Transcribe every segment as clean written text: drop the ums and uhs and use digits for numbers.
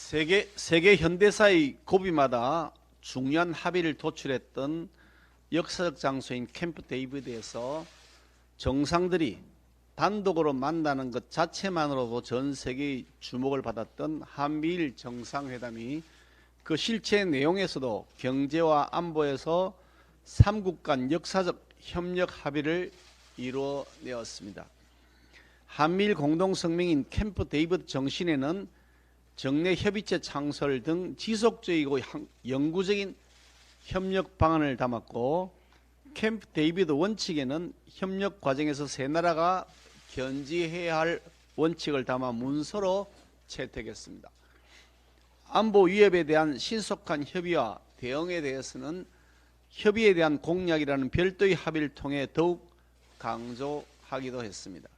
세계 현대사의 고비마다 중요한 합의를 도출했던 역사적 장소인 캠프 데이비드에서 정상들이 단독으로 만나는 것 자체만으로도 전 세계의 주목을 받았던 한미일 정상회담이 그 실체 내용에서도 경제와 안보에서 삼국 간 역사적 협력 합의를 이루어내었습니다. 한미일 공동성명인 캠프 데이비드 정신에는 정례 협의체 창설 등 지속적이고 영구적인 협력 방안을 담았고, 캠프 데이비드 원칙에는 협력 과정에서 세 나라가 견지해야 할 원칙을 담아 문서로 채택했습니다. 안보 위협에 대한 신속한 협의와 대응에 대해서는 협의에 대한 공약이라는 별도의 합의를 통해 더욱 강조하기도 했습니다.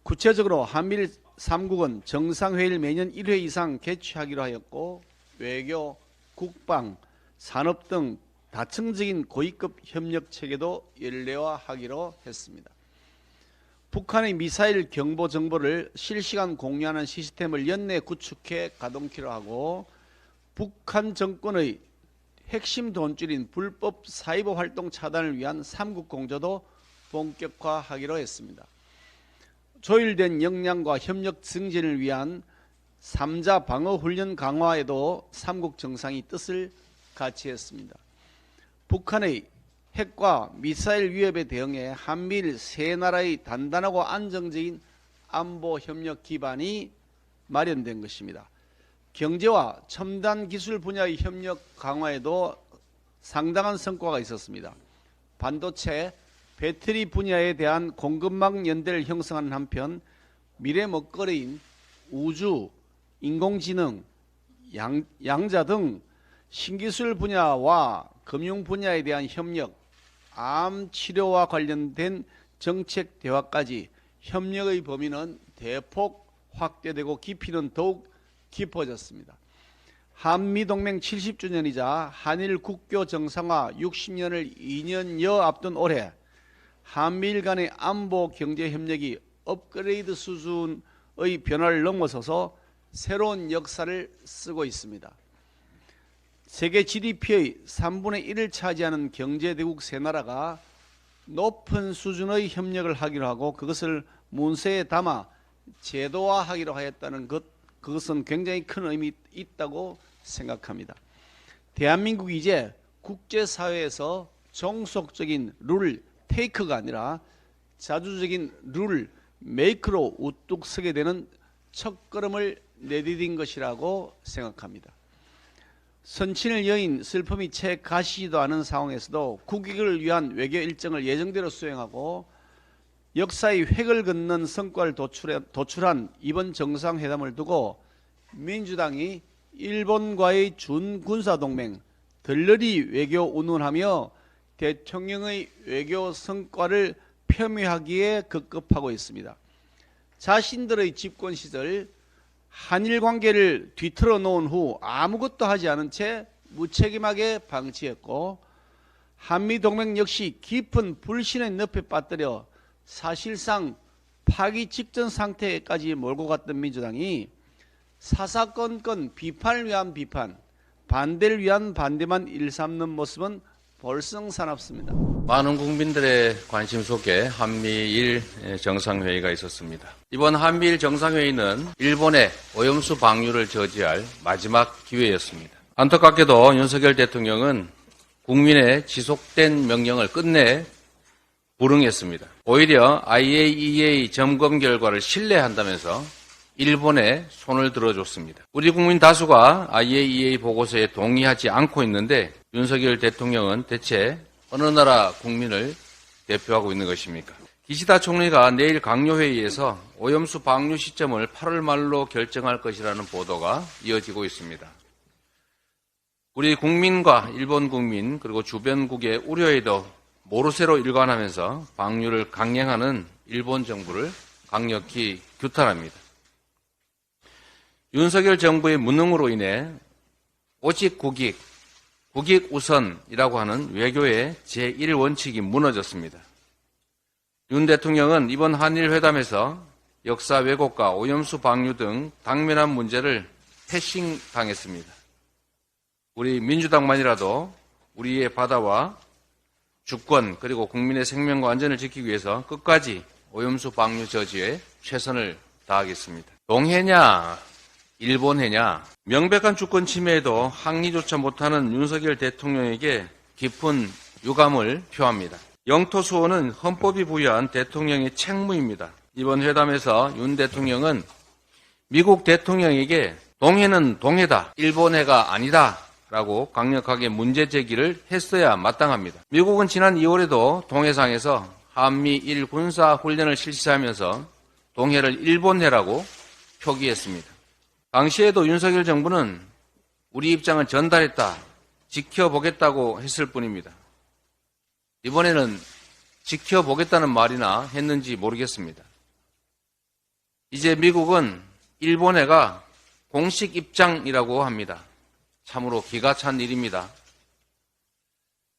구체적으로 한미일 3국은 정상회의를 매년 1회 이상 개최하기로 하였고, 외교, 국방, 산업 등 다층적인 고위급 협력 체계도 연례화하기로 했습니다. 북한의 미사일 경보 정보를 실시간 공유하는 시스템을 연내 구축해 가동키로 하고, 북한 정권의 핵심 돈줄인 불법 사이버 활동 차단을 위한 3국 공조도 본격화하기로 했습니다. 조율된 역량과 협력 증진을 위한 3자 방어 훈련 강화에도 3국 정상이 뜻을 같이 했습니다. 북한의 핵과 미사일 위협에 대응해 한미일 세 나라의 단단하고 안정적인 안보 협력 기반이 마련된 것입니다. 경제와 첨단 기술 분야의 협력 강화에도 상당한 성과가 있었습니다. 반도체, 배터리 분야에 대한 공급망 연대를 형성하는 한편, 미래 먹거리인 우주, 인공지능, 양자 등 신기술 분야와 금융 분야에 대한 협력, 암 치료와 관련된 정책 대화까지 협력의 범위는 대폭 확대되고 깊이는 더욱 깊어졌습니다. 한미동맹 70주년이자 한일 국교 정상화 60년을 2년여 앞둔 올해 한미일 간의 안보 경제 협력이 업그레이드 수준의 변화를 넘어서서 새로운 역사를 쓰고 있습니다. 세계 GDP의 3분의 1을 차지하는 경제대국 세 나라가 높은 수준의 협력을 하기로 하고, 그것을 문서에 담아 제도화하기로 하였다는 것, 그것은 굉장히 큰 의미 있다고 생각합니다. 대한민국이 이제 국제사회에서 종속적인 룰 테이크가 아니라 자주적인 룰 메이크로 우뚝 서게 되는 첫걸음을 내디딘 것이라고 생각합니다. 선친을 여인 슬픔이 채 가시지도 않은 상황에서도 국익을 위한 외교 일정을 예정대로 수행하고 역사의 획을 긋는 성과를 도출한 이번 정상회담을 두고 민주당이 일본과의 준군사동맹, 들러리 외교 운운하며 대통령의 외교 성과를 폄훼하기에 급급하고 있습니다. 자신들의 집권 시절 한일 관계를 뒤틀어 놓은 후 아무것도 하지 않은 채 무책임하게 방치했고, 한미동맹 역시 깊은 불신의 늪에 빠뜨려 사실상 파기 직전 상태까지 몰고 갔던 민주당이 사사건건 비판을 위한 비판, 반대를 위한 반대만 일삼는 모습은 볼썽사납습니다. 많은 국민들의 관심 속에 한미일 정상회의가 있었습니다. 이번 한미일 정상회의는 일본의 오염수 방류를 저지할 마지막 기회였습니다. 안타깝게도 윤석열 대통령은 국민의 지속된 명령을 끝내 불응했습니다. 오히려 IAEA 점검 결과를 신뢰한다면서 일본에 손을 들어줬습니다. 우리 국민 다수가 IAEA 보고서에 동의하지 않고 있는데 윤석열 대통령은 대체 어느 나라 국민을 대표하고 있는 것입니까? 기시다 총리가 내일 강요회의에서 오염수 방류 시점을 8월 말로 결정할 것이라는 보도가 이어지고 있습니다. 우리 국민과 일본 국민 그리고 주변국의 우려에도 모르쇠로 일관하면서 방류를 강행하는 일본 정부를 강력히 규탄합니다. 윤석열 정부의 무능으로 인해 오직 국익, 국익 우선이라고 하는 외교의 제1원칙이 무너졌습니다. 윤 대통령은 이번 한일 회담에서 역사 왜곡과 오염수 방류 등 당면한 문제를 패싱 당했습니다. 우리 민주당만이라도 우리의 바다와 주권 그리고 국민의 생명과 안전을 지키기 위해서 끝까지 오염수 방류 저지에 최선을 다하겠습니다. 동해냐 일본해냐 명백한 주권 침해에도 항의조차 못하는 윤석열 대통령에게 깊은 유감을 표합니다. 영토 수호는 헌법이 부여한 대통령의 책무입니다. 이번 회담에서 윤 대통령은 미국 대통령에게 동해는 동해다, 일본해가 아니다 라고 강력하게 문제 제기를 했어야 마땅합니다. 미국은 지난 2월에도 동해상에서 한미일 군사훈련을 실시하면서 동해를 일본해라고 표기했습니다. 당시에도 윤석열 정부는 우리 입장을 전달했다, 지켜보겠다고 했을 뿐입니다. 이번에는 지켜보겠다는 말이나 했는지 모르겠습니다. 이제 미국은 일본해가 공식 입장이라고 합니다. 참으로 기가 찬 일입니다.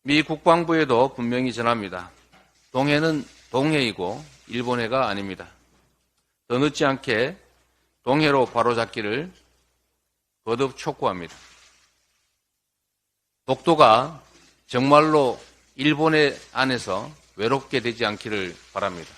미 국방부에도 분명히 전합니다. 동해는 동해이고 일본해가 아닙니다. 더 늦지 않게 동해로 바로잡기를 거듭 촉구합니다. 독도가 정말로 일본해 안에서 외롭게 되지 않기를 바랍니다.